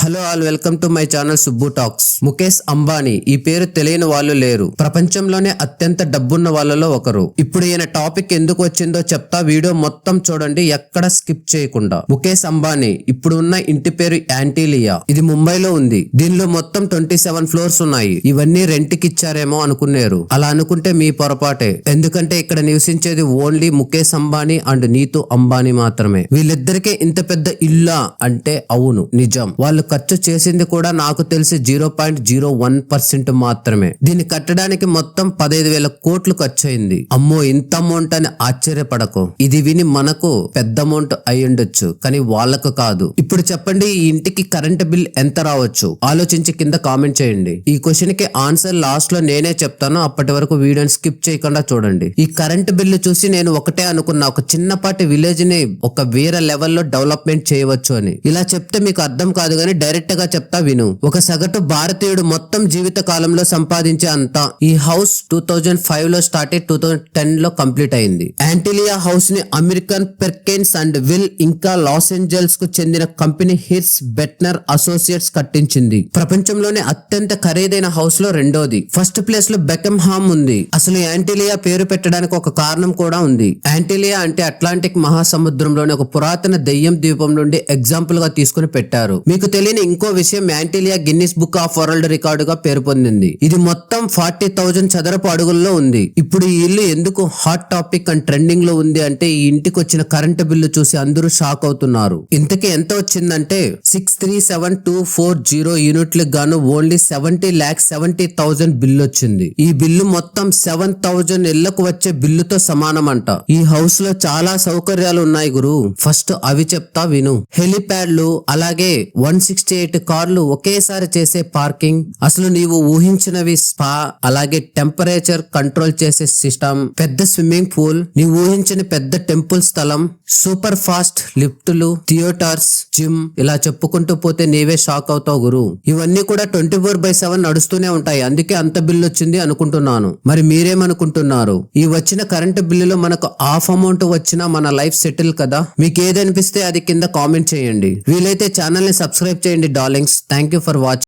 Hello all, welcome to my channel Subbu talks. Mukesh Ambani ఈ పేరు తెలియని వాళ్ళు లేరు. ప్రపంచంలోనే అత్యంత డబ్బున్న వాళ్ళలో ఒకరు. ఇప్పుడు ఈయన టాపిక్ ఎందుకు వచ్చిందో చెప్తా, వీడియో మొత్తం చూడండి, ఎక్కడ స్కిప్ చేయకుండా. ముఖేష్ అంబానీ ఇప్పుడు ఉన్న ఇంటి పేరు యాంటీలియా. ఇది ముంబైలో ఉంది. దీనిలో మొత్తం 27 ఫ్లోర్స్ ఉన్నాయి. ఇవన్నీ రెంట్కి ఇచ్చారేమో అనుకున్నారు. అలా అనుకుంటే మీ పొరపాటే. ఎందుకంటే ఇక్కడ నివసించేది ఓన్లీ ముఖేష్ అంబానీ అండ్ నీతు అంబానీ మాత్రమే. వీళ్ళిద్దరికే ఇంత పెద్ద ఇల్లా అంటే అవును, నిజం. వాళ్ళు ఖర్చు చేసింది కూడా నాకు తెలిసి 0.01% మాత్రమే. దీన్ని కట్టడానికి మొత్తం 15,000 కోట్లు ఖర్చు అయింది. అమ్మో, ఇంత అమౌంట్ అని ఆశ్చర్యపడకు. ఇది విని మనకు పెద్ద అమౌంట్ అయ్యుండొచ్చు, కానీ వాళ్ళకు కాదు. ఇప్పుడు చెప్పండి, ఈ ఇంటికి కరెంట్ బిల్ ఎంత రావచ్చు? ఆలోచించి కింద కామెంట్ చేయండి. ఈ క్వశ్చన్ కి ఆన్సర్ లాస్ట్ లో నేనే చెప్తాను. అప్పటి వరకు వీడియోని స్కిప్ చేయకుండా చూడండి. ఈ కరెంట్ బిల్లు చూసి నేను ఒకటే అనుకున్నా, ఒక చిన్నపాటి విలేజ్ ని ఒక వేరే లెవెల్లో డెవలప్మెంట్ చేయవచ్చు అని. ఇలా చెప్తే మీకు అర్థం కాదు గానీ డైరెక్ట్ గా చెప్తా విను. ఒక సగటు భారతీయుడు మొత్తం జీవిత కాలంలో సంపాదించే అంత. ఈ హౌస్ 2005 లో స్టార్ట్ అయ్యి 2010 లో కంప్లీట్ అయింది. యాంటిలియా హౌస్ ని అమెరికన్ పెర్కిన్స్ అండ్ విల్ ఇంకా లాస్ ఏంజల్స్ కు చెందిన కంపెనీ హిర్స్ బెట్నర్ అసోసియేట్స్ కట్టించింది. ప్రపంచంలోనే అత్యంత ఖరీదైన హౌస్ లో రెండోది. ఫస్ట్ ప్లేస్ లో బెకమ్ హామ్ ఉంది. అసలు యాంటిలియా పేరు పెట్టడానికి ఒక కారణం కూడా ఉంది. యాంటిలియా అంటే అట్లాంటిక్ మహాసముద్రంలోని ఒక పురాతన దెయ్యం ద్వీపం నుండి ఎగ్జాంపుల్ గా తీసుకుని పెట్టారు. మీకు తెలియని ఇంకో విషయం, Antilia Guinness book of world రికార్డుగా పేరు పొందింది. ఇది మొత్తం 40,000 చదరపు అడుగుల్లో ఉంది. ఇప్పుడు ఈ ఇల్లు ఎందుకు హాట్ టాపిక్ అండ్ ట్రెండింగ్ లో ఉంది అంటే, ఈ ఇంటికి వచ్చిన కరెంటు బిల్లు చూసి అందరూ షాక్ అవుతున్నారు. ఇంతకీ ఎంత వచ్చిందంటే 637240 యూనిట్లకు గాను ఓన్లీ 70,70,000 బిల్లు వచ్చింది. ఈ బిల్లు మొత్తం 7,000 ఇళ్లకు వచ్చే బిల్లుతో సమానం అంట. ఈ హౌస్ లో చాలా సౌకర్యాలు ఉన్నాయి గురు. ఫస్ట్ అవి చెప్తా విను. హెలిప్యాడ్లు, అలాగే 168 కార్లు ఒకేసారి చేసే పార్కింగ్, అసలు నీవు ఊహించినవి స్పా, అలాగే టెంపరేచర్ కంట్రోల్ చేసే సిస్టమ్, పెద్ద స్విమ్మింగ్ పూల్, నీవు ఊహించిన పెద్ద టెంపుల్ స్థలం, సూపర్ ఫాస్ట్ లిఫ్టులు, థియేటర్స్, జిమ్, ఇలా చెప్పుకుంటూ పోతే నీవే షాక్ అవుతావు గురు. ఇవన్నీ కూడా 24/7 నడుస్తూనే ఉంటాయి. అందుకే అంత బిల్లు వచ్చింది అనుకుంటున్నాను. మరి మీరేమనుకుంటున్నారు? ఈ వచ్చిన కరెంటు బిల్లులో మనకు హాఫ్ అమౌంట్ వచ్చినా మన లైఫ్ సెటిల్ కదా. మీకు ఏదనిపిస్తే అది కింద కామెంట్ చేయండి. వీలైతే ఛానల్ ని సబ్స్క్రైబ్ చేయండి darlings. Thank you for watching.